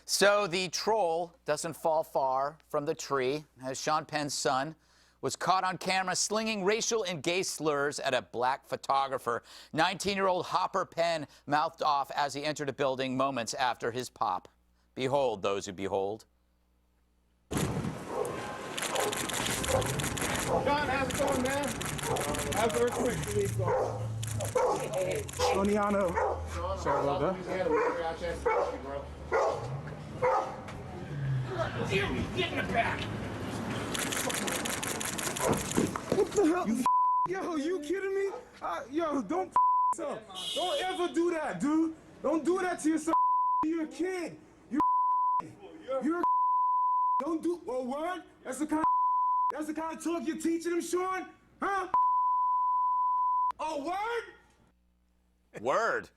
So the troll doesn't fall far from the tree, as Sean Penn's son was caught on camera slinging racial and gay slurs at a black photographer. 19-year-old Hopper Penn mouthed off as he entered a building moments after his pop. Behold those who behold. John, how's it going, man? How's the earthquake week going? Hey. Soniano. Sorry about that. Get in the back. What the hell? Yo, you kidding me? Yo, don't up. Don't ever do that, dude. Don't do that to yourself. You're a kid. You're a Don't do a word. That's the kind of talk you're teaching him, Sean? Huh? Oh, word? Word.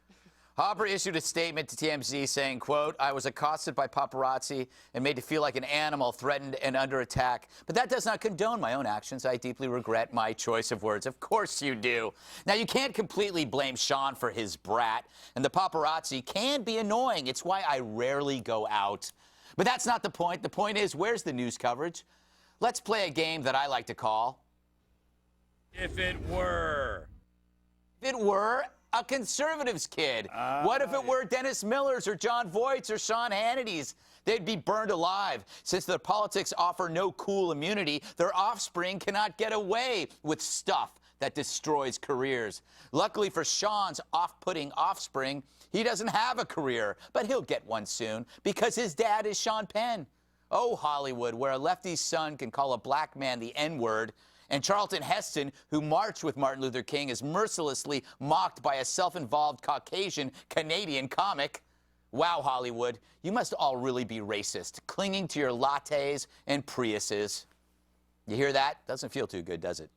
Hopper issued a statement to TMZ saying, quote, "I was accosted by paparazzi and made to feel like an animal, threatened and under attack. But that does not condone my own actions. I deeply regret my choice of words." Of course you do. Now, you can't completely blame Sean for his brat, and the paparazzi can be annoying. It's why I rarely go out. But that's not the point. The point is, where's the news coverage? Let's play a game that I like to call If It Were. If It Were a Conservatives Kid. What if it were Dennis Miller's or John Voight's or Sean Hannity's? They'd be burned alive. Since their politics offer no cool immunity, their offspring cannot get away with stuff that destroys careers. Luckily for Sean's off-putting offspring, he doesn't have a career, but he'll get one soon because his dad is Sean Penn. Oh, Hollywood, where a lefty's son can call a black man the N-word, and Charlton Heston, who marched with Martin Luther King, is mercilessly mocked by a self-involved Caucasian Canadian comic. Wow, Hollywood, you must all really be racist, clinging to your lattes and Priuses. You hear that? Doesn't feel too good, does it?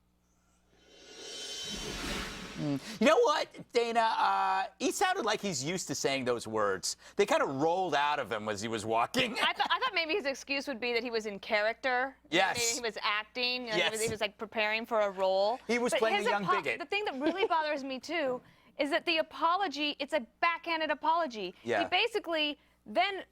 You know what, Dana? He sounded like he's used to saying those words. They kind of rolled out of him as he was walking. I thought maybe his excuse would be that he was in character. Yes. Maybe he was acting. You know, Yes. he was like preparing for a role. He was playing the young bigot. The thing that really bothers me too is that the apology, it's a backhanded apology. Yeah. He basically then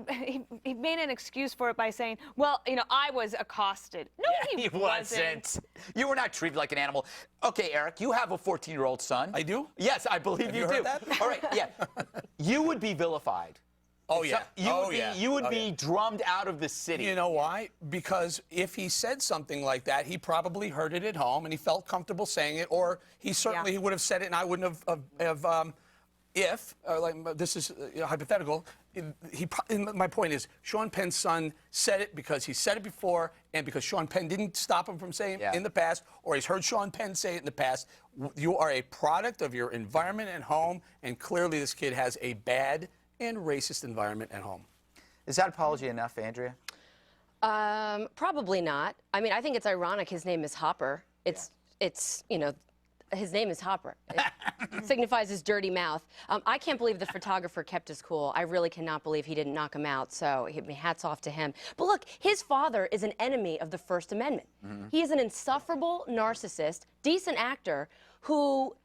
he made an excuse for it by saying, well, you know, I was accosted. No, He wasn't. You were not treated like an animal. Okay, Eric, you have a 14-year-old son. I do? Yes, I believe Have you you do. heard that? All right, yeah. You would be vilified. Oh, yeah. You would be drummed out of the city. You know why? Because if he said something like that, he probably heard it at home and he felt comfortable saying it, or he certainly would have said it and I wouldn't have like this is hypothetical, my point is, Sean Penn's son said it because he said it before and because Sean Penn didn't stop him from saying it in the past, or he's heard Sean Penn say it in the past. You are a product of your environment at home, and clearly this kid has a bad and racist environment at home. Is that apology enough, Andrea? Probably not. I mean, I think it's ironic his name is Hopper. It's you know, his name is Hopper. It signifies his dirty mouth. I can't believe the photographer kept his cool. I really cannot believe he didn't knock him out, so hats off to him. But look, his father is an enemy of the First Amendment. He is an insufferable narcissist, decent actor who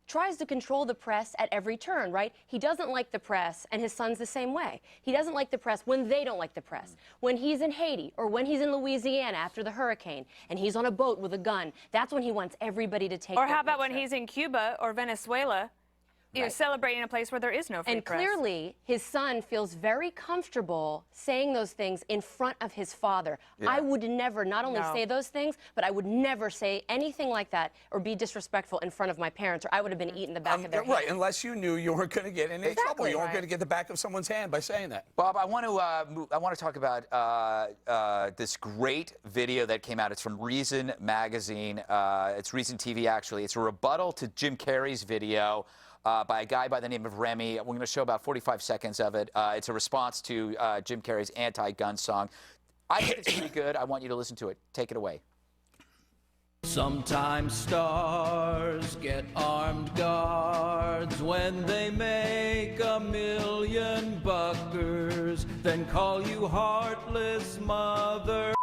tries to control the press at every turn, right? He doesn't like the press, and his son's the same way. He doesn't like the press when they don't like the press. When he's in Haiti or when he's in Louisiana after the hurricane and he's on a boat with a gun, that's when he wants everybody to take Or how about when he's in Cuba or Venezuela, you know, celebrating a place where there is no free press. And clearly, his son feels very comfortable saying those things in front of his father. I would never not only say those things, but I would never say anything like that or be disrespectful in front of my parents, or I would have been eaten the back of their head. Right, unless you knew you weren't going to get in any trouble. You weren't going to get the back of someone's hand by saying that. Bob, I want to talk about this great video that came out. It's from Reason Magazine. It's Reason TV, actually. It's a rebuttal to Jim Carrey's video by a guy by the name of Remy. We're going to show about 45 seconds of it. It's a response to Jim Carrey's anti-gun song. I think it's pretty good. I want you to listen to it. Take it away. Sometimes stars get armed guards when they make $1,000,000 buggers, then call you heartless mother.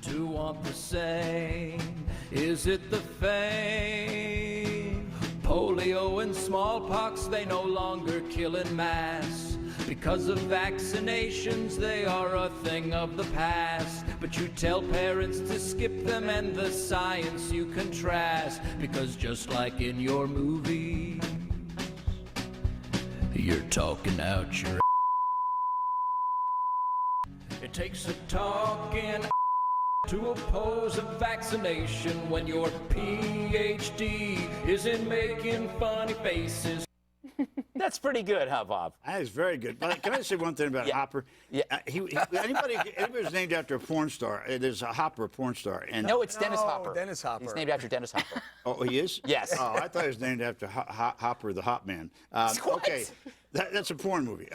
To want the same, is it the fame? Polio and smallpox, they no longer kill en masse. Because of vaccinations, they are a thing of the past. But you tell parents to skip them and the science you contrast. Because just like in your movie, you're talking out your It takes a talking to oppose a vaccination when your PhD is in making funny faces. That's pretty good, huh, Bob? That is very good. But can I say one thing about Hopper? Yeah. Anybody who's named after a porn star, there's a Hopper, a porn star. And No, it's Dennis Hopper. Dennis Hopper. He's named after Dennis Hopper. Oh, he is? Yes. Oh, I thought he was named after Hopper, the Hop Man. Okay, that's a porn movie.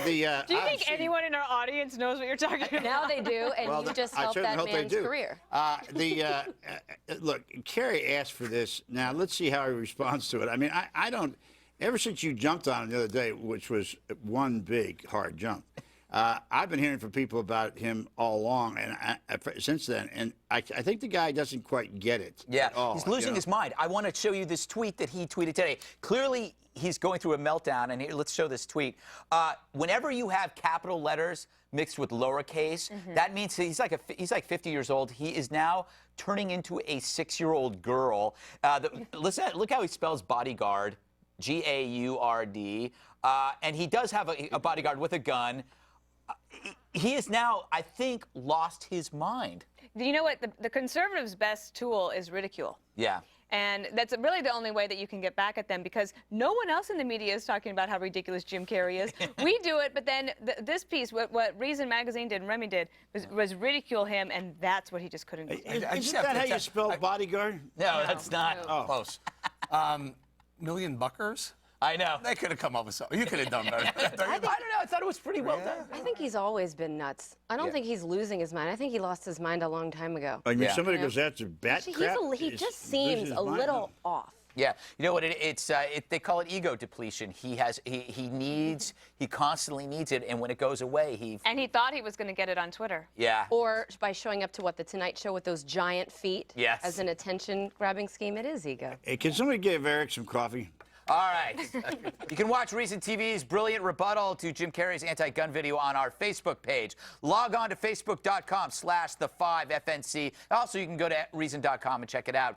Do you think anyone in our audience knows what you're talking about? Now they do, and Well, you just I helped certainly that hope they man's do. career. Look, Carrey asked for this. Now let's see how he responds to it. I mean, I don't. Ever since you jumped on him the other day, which was one big hard jump, I've been hearing from people about him all along, and since then, and I think the guy doesn't quite get it. Yeah, at all, he's losing his mind. I want to show you this tweet that he tweeted today. Clearly, he's going through a meltdown, and here, let's show this tweet. Whenever you have capital letters mixed with lowercase, that means he's like 50 years old. He is now turning into a 6-year-old girl. Listen, look how he spells bodyguard. G-A-U-R-D, and he does have a bodyguard with a gun. He is now, I think, lost his mind. You know what? The conservatives' best tool is ridicule. Yeah. And that's really the only way that you can get back at them, because no one else in the media is talking about how ridiculous Jim Carrey is. We do it, but then this piece, what Reason Magazine did and Remy did, was ridicule him, and that's what he just couldn't do. Isn't that how you spell bodyguard? No, that's not. Oh. Close. Million Buckers? I know. They could have come up with something. You could have done better. I don't know. I thought it was pretty well done. I think he's always been nuts. I don't think he's losing his mind. I think he lost his mind a long time ago. I mean, Yeah. somebody goes after bat crap. He just seems a little off. Yeah, you know what? They call it ego depletion. He constantly needs it, and when it goes away, And he thought he was going to get it on Twitter. Yeah. Or by showing up to The Tonight Show with those giant feet Yes. as an attention-grabbing scheme. It is ego. Hey, can somebody give Eric some coffee? All right. You can watch Reason TV's brilliant rebuttal to Jim Carrey's anti-gun video on our Facebook page. Log on to facebook.com/the5FNC. Also, you can go to reason.com and check it out.